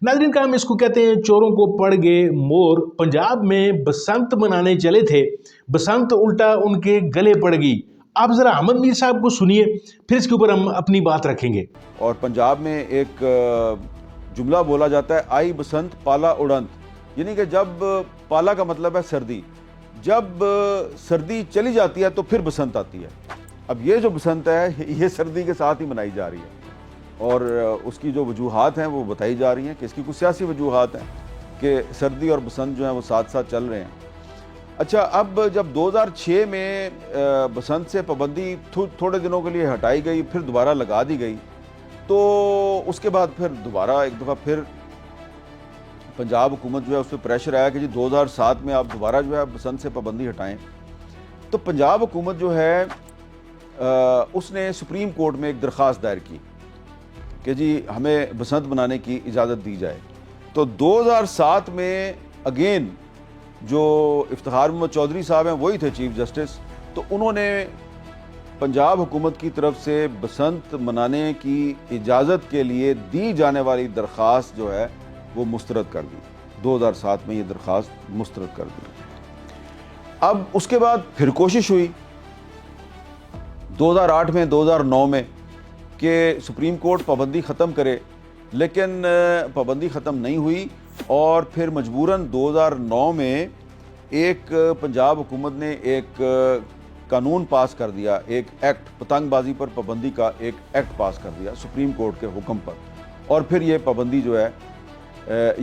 नाज़रीन, काम इसको कहते हैं चोरों को पड़ गए मोर। पंजाब में बसंत मनाने चले थे, बसंत उल्टा उनके गले पड़ गई। आप जरा अहमद मीर साहब को सुनिए, फिर इसके ऊपर हम अपनी बात रखेंगे। और पंजाब में एक जुमला बोला जाता है, आई बसंत पाला उड़ंत, यानी कि जब पाला का मतलब है सर्दी, जब सर्दी चली जाती है तो फिर बसंत आती है। अब ये जो बसंत है ये सर्दी के साथ ही मनाई जा रही है और उसकी जो वजूहात हैं वो बताई जा रही हैं कि इसकी कुछ सियासी वजूहात हैं कि सर्दी और बसंत जो है वो साथ साथ चल रहे हैं। अच्छा, अब जब 2006 में बसंत से पाबंदी थोड़े दिनों के लिए हटाई गई, फिर दोबारा लगा दी गई, तो उसके बाद फिर दोबारा एक दफ़ा फिर पंजाब हुकूमत जो है उस पर प्रेशर आया कि जी 2007 में आप दोबारा जो है बसंत से पाबंदी हटाएं। तो पंजाब हुकूमत जो है उसने सुप्रीम कोर्ट में एक दरख्वास्त दायर की कि जी हमें बसंत मनाने की इजाज़त दी जाए। तो 2007 में अगेन जो इफ्तिखार मोहम्मद चौधरी साहब हैं वही थे चीफ जस्टिस, तो उन्होंने पंजाब हुकूमत की तरफ से बसंत मनाने की इजाज़त के लिए दी जाने वाली दरख्वास्त जो है वो मुस्तरद कर दी। 2007 में ये दरख्वास्त मुस्तरद कर दी। अब उसके बाद फिर कोशिश हुई 2008 में 2009 में कि सुप्रीम कोर्ट पाबंदी ख़त्म करे, लेकिन पाबंदी ख़त्म नहीं हुई और फिर मजबूरन 2009 में एक पंजाब हुकूमत ने एक कानून पास कर दिया, एक एक्ट, पतंगबाजी पर पाबंदी का एक एक्ट पास कर दिया सुप्रीम कोर्ट के हुक्म पर, और फिर ये पाबंदी जो है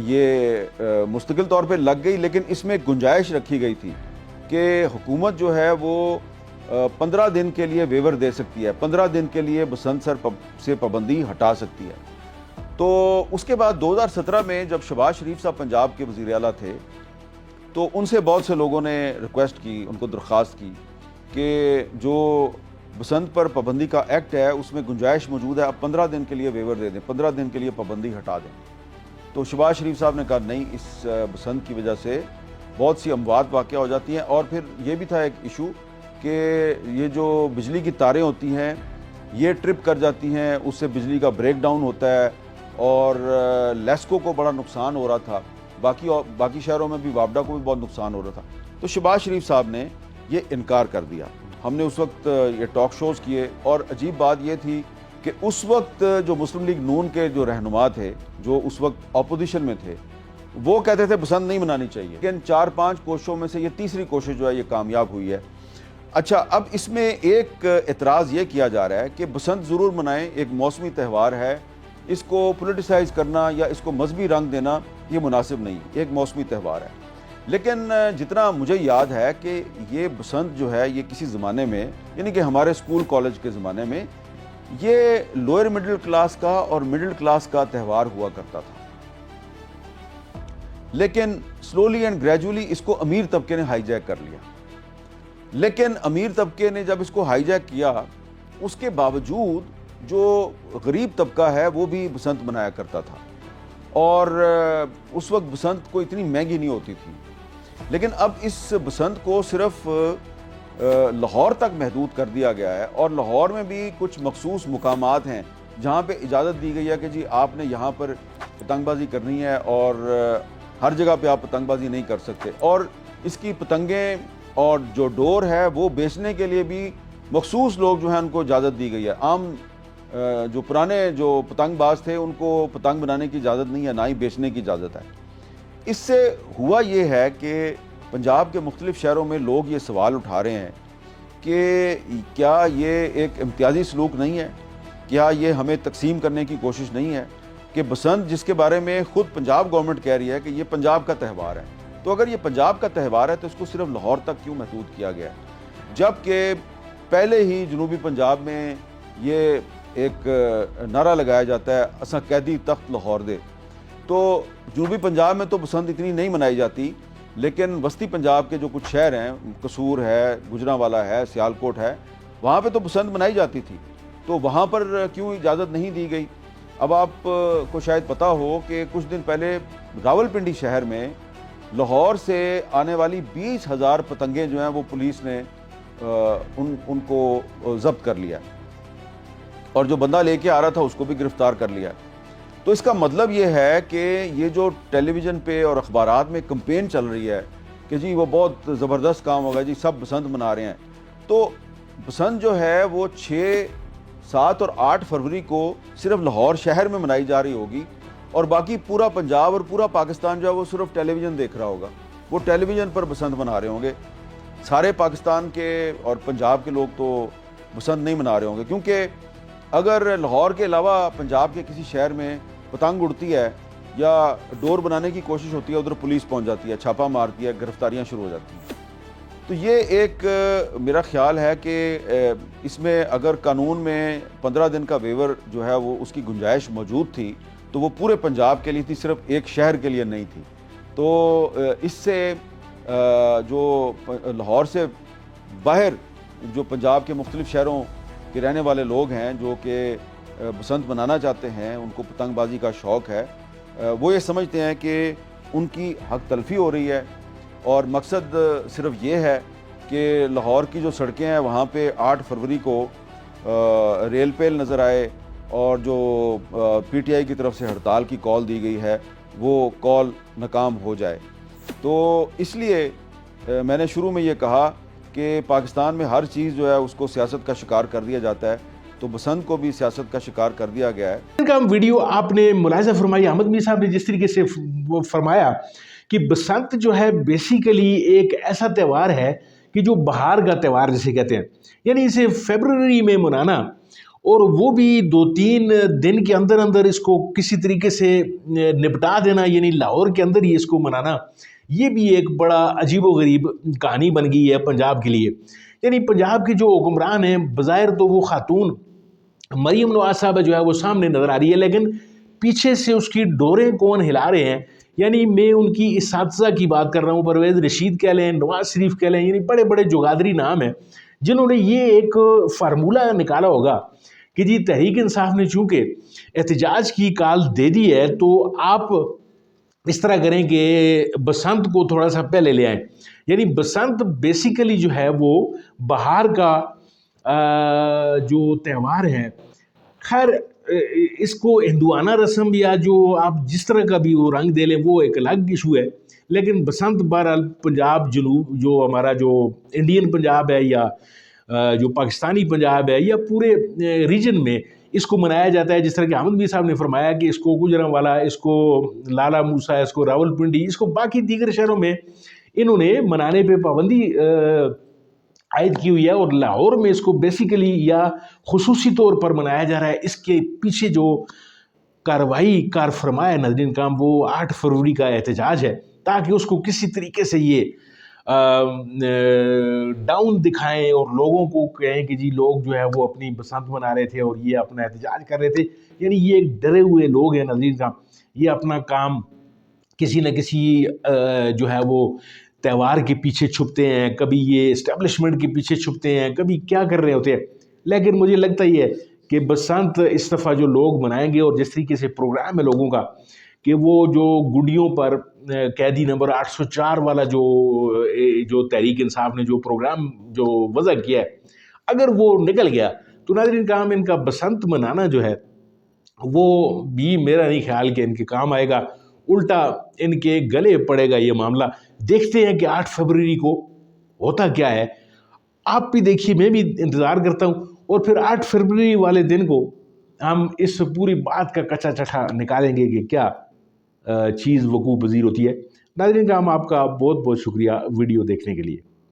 ये मुस्तकिल तौर पे लग गई। लेकिन इसमें गुंजाइश रखी गई थी कि हुकूमत जो है वो 15 दिन के लिए वेवर दे सकती है, 15 दिन के लिए बसंत से पाबंदी हटा सकती है। तो उसके बाद 2017 में जब शहबाज शरीफ साहब पंजाब के वज़ीर आला थे तो उनसे बहुत से लोगों ने रिक्वेस्ट की, उनको दरख्वास्त की कि जो बसंत पर पाबंदी का एक्ट है उसमें गुंजाइश मौजूद है, अब 15 दिन के लिए वेवर दे दें, 15 दिन के लिए पाबंदी हटा दें। तो शहबाज शरीफ साहब ने कहा नहीं, इस बसंत की वजह से बहुत सी अमवात वाक़या हो जाती हैं। और फिर ये भी था एक इशू कि ये जो बिजली की तारें होती हैं ये ट्रिप कर जाती हैं, उससे बिजली का ब्रेक डाउन होता है और लेस्को को बड़ा नुकसान हो रहा था, बाकी शहरों में भी वापडा को भी बहुत नुकसान हो रहा था। तो शहबाज शरीफ साहब ने ये इनकार कर दिया। हमने उस वक्त ये टॉक शोज़ किए और अजीब बात ये थी कि उस वक्त जो मुस्लिम लीग नून के जो रहनुमा थे, जो उस वक्त अपोजिशन में थे, वो कहते थे बसंत नहीं मनानी चाहिए, लेकिन 4-5 कोशिशों में से ये तीसरी कोशिश जो है ये कामयाब हुई है। अच्छा, अब इसमें एक एतराज़ ये किया जा रहा है कि बसंत ज़रूर मनाएं, एक मौसमी त्यौहार है, इसको पोलिटिसाइज़ करना या इसको मजहबी रंग देना ये मुनासिब नहीं, एक मौसमी त्यौहार है। लेकिन जितना मुझे याद है कि ये बसंत जो है ये किसी ज़माने में, यानी कि हमारे स्कूल कॉलेज के ज़माने में, ये लोअर मिडिल क्लास का और मिडिल क्लास का त्यौहार हुआ करता था। लेकिन स्लोली एंड ग्रेजुअली इसको अमीर तबके ने हाईजैक कर लिया। लेकिन अमीर तबके ने जब इसको हाईजैक किया, उसके बावजूद जो गरीब तबका है वो भी बसंत मनाया करता था और उस वक्त बसंत कोई इतनी महंगी नहीं होती थी। लेकिन अब इस बसंत को सिर्फ लाहौर तक महदूद कर दिया गया है और लाहौर में भी कुछ मखसूस मुकामात हैं जहाँ पे इजाज़त दी गई है कि जी आपने यहाँ पर पतंगबाजी करनी है और हर जगह पे आप पतंगबाजी नहीं कर सकते। और इसकी पतंगें और जो डोर है वो बेचने के लिए भी मखसूस लोग जो हैं उनको इजाज़त दी गई है। आम जो पुराने जो पतंगबाज थे उनको पतंग बनाने की इजाज़त नहीं है, ना ही बेचने की इजाज़त है। इससे हुआ ये है कि पंजाब के मुख्तलिफ शहरों में लोग ये सवाल उठा रहे हैं कि क्या ये एक इम्तियाजी सलूक नहीं है, क्या ये हमें तकसीम करने की कोशिश नहीं है कि बसंत जिसके बारे में ख़ुद पंजाब गवर्नमेंट कह रही है कि ये पंजाब का त्यौहार है, तो अगर ये पंजाब का त्यौहार है तो इसको सिर्फ लाहौर तक क्यों महदूद किया गया है, जबकि पहले ही जनूबी पंजाब में ये एक नारा लगाया जाता है असा कैदी तख्त लाहौर दे। तो जनूबी पंजाब में तो बसंत इतनी नहीं मनाई जाती, लेकिन वस्ती पंजाब के जो कुछ शहर हैं, कसूर है, गुजरांवाला है, सियालकोट है, वहाँ पे तो बसंत मनाई जाती थी। तो वहाँ पर क्यों इजाज़त नहीं दी गई? अब आपको शायद पता हो कि कुछ दिन पहले रावलपिंडी शहर में लाहौर से आने वाली 20,000 पतंगें जो हैं वो पुलिस ने उनको ज़ब्त कर लिया और जो बंदा लेके आ रहा था उसको भी गिरफ्तार कर लिया। تو اس کا مطلب یہ ہے کہ یہ جو ٹیلی ویژن پہ اور اخبارات میں کمپین چل رہی ہے کہ جی وہ بہت زبردست کام ہوگا، جی سب بسنت منا رہے ہیں، تو بسنت جو ہے وہ 6، 7 اور 8 فروری کو صرف لاہور شہر میں منائی جا رہی ہوگی، اور باقی پورا پنجاب اور پورا پاکستان جو ہے وہ صرف ٹیلی ویژن دیکھ رہا ہوگا، وہ ٹیلی ویژن پر بسنت منا رہے ہوں گے۔ سارے پاکستان کے اور پنجاب کے لوگ تو بسنت نہیں منا رہے ہوں گے، کیونکہ اگر لاہور کے علاوہ پنجاب کے کسی شہر میں پتنگ اڑتی ہے یا ڈور بنانے کی کوشش ہوتی ہے، ادھر پولیس پہنچ جاتی ہے، چھاپا مارتی ہے، گرفتاریاں شروع ہو جاتی ہیں۔ تو یہ ایک میرا خیال ہے کہ اس میں اگر قانون میں 15 دن کا ویور جو ہے وہ اس کی گنجائش موجود تھی تو وہ پورے پنجاب کے لیے تھی، صرف ایک شہر کے لیے نہیں تھی۔ تو اس سے جو لاہور سے باہر جو پنجاب کے مختلف شہروں کے رہنے والے لوگ ہیں جو کہ بسنت منانا چاہتے ہیں، ان کو پتنگ بازی کا شوق ہے، وہ یہ سمجھتے ہیں کہ ان کی حق تلفی ہو رہی ہے، اور مقصد صرف یہ ہے کہ لاہور کی جو سڑکیں ہیں وہاں پہ 8 فروری کو ریل پیل نظر آئے، اور جو پی ٹی آئی کی طرف سے ہڑتال کی کال دی گئی ہے وہ کال ناکام ہو جائے۔ تو اس لیے میں نے شروع میں یہ کہا کہ پاکستان میں ہر چیز جو ہے اس کو سیاست کا شکار کر دیا جاتا ہے، تو بسنت کو بھی سیاست کا شکار کر دیا گیا ہے۔ ان کا ویڈیو آپ نے ملاحظہ فرمائی، احمد میر صاحب نے جس طریقے سے فرمایا کہ بسنت جو ہے بیسیکلی ایک ایسا تہوار ہے کہ جو بہار کا تہوار جسے کہتے ہیں، یعنی اسے فیبروری میں منانا، اور وہ بھی 2-3 دن کے اندر اندر اس کو کسی طریقے سے نپٹا دینا، یعنی لاہور کے اندر ہی اس کو منانا، یہ بھی ایک بڑا عجیب و غریب کہانی بن گئی ہے پنجاب کے لیے۔ یعنی پنجاب کے جو حکمران ہیں، بظاہر تو وہ خاتون مریم نواز صاحبہ جو ہے وہ سامنے نظر آ رہی ہے، لیکن پیچھے سے اس کی ڈوریں کون ہلا رہے ہیں؟ یعنی میں ان کی اساتذہ کی بات کر رہا ہوں، پرویز رشید کہہ لیں، نواز شریف کہہ لیں، یعنی بڑے بڑے جوگادری نام ہیں جنہوں نے یہ ایک فارمولہ نکالا ہوگا کہ جی تحریک انصاف نے چونکہ احتجاج کی کال دے دی ہے تو آپ اس طرح کریں کہ بسنت کو تھوڑا سا پہلے لے آئیں۔ یعنی بسنت بیسیکلی جو ہے وہ بہار کا جو تہوار ہے، خیر اس کو ہندوانہ رسم یا جو آپ جس طرح کا بھی وہ رنگ دے لیں وہ ایک الگ ایشو ہے، لیکن بسنت بہرحال پنجاب جنوب جو ہمارا جو انڈین پنجاب ہے یا جو پاکستانی پنجاب ہے یا پورے ریجن میں اس کو منایا جاتا ہے۔ جس طرح کہ احمد میر صاحب نے فرمایا کہ اس کو گوجرانوالا، اس کو لالا موسیٰ، اس کو راولپنڈی، اس کو باقی دیگر شہروں میں انہوں نے منانے پہ پابندی عائد کی ہوئی ہے، اور لاہور میں اس کو بیسیکلی یا خصوصی طور پر منایا جا رہا ہے۔ اس کے پیچھے جو کارروائی کار فرما ہے ناظرین کرام، وہ 8 فروری کا احتجاج ہے، تاکہ اس کو کسی طریقے سے یہ ڈاؤن دکھائیں اور لوگوں کو کہیں کہ جی لوگ جو ہے وہ اپنی بسنت منا رہے تھے اور یہ اپنا احتجاج کر رہے تھے۔ یعنی یہ ایک ڈرے ہوئے لوگ ہیں ناظرین کرام، یہ اپنا کام کسی نہ کسی جو ہے وہ تہوار کے پیچھے چھپتے ہیں، کبھی یہ اسٹیبلشمنٹ کے پیچھے چھپتے ہیں، کبھی کیا کر رہے ہوتے ہیں، لیکن مجھے لگتا ہی ہے کہ بسنت اس دفعہ جو لوگ منائیں گے اور جس طریقے سے پروگرام ہے لوگوں کا کہ وہ جو گڈیوں پر قیدی نمبر 804 والا جو تحریک انصاف نے جو پروگرام جو وضع کیا ہے، اگر وہ نکل گیا تو ناظرین کرام ان کا بسنت منانا جو ہے وہ بھی میرا نہیں خیال کہ ان کے کام آئے گا، الٹا ان کے گلے پڑے گا یہ معاملہ۔ دیکھتے ہیں کہ 8 فروری کو ہوتا کیا ہے، آپ بھی دیکھیے، میں بھی انتظار کرتا ہوں، اور پھر 8 فروری والے دن کو ہم اس پوری بات کا کچا چٹھا نکالیں گے کہ کیا چیز وقوع پذیر ہوتی ہے۔ ناظرین کرام، آپ کا بہت بہت شکریہ ویڈیو دیکھنے کے لیے۔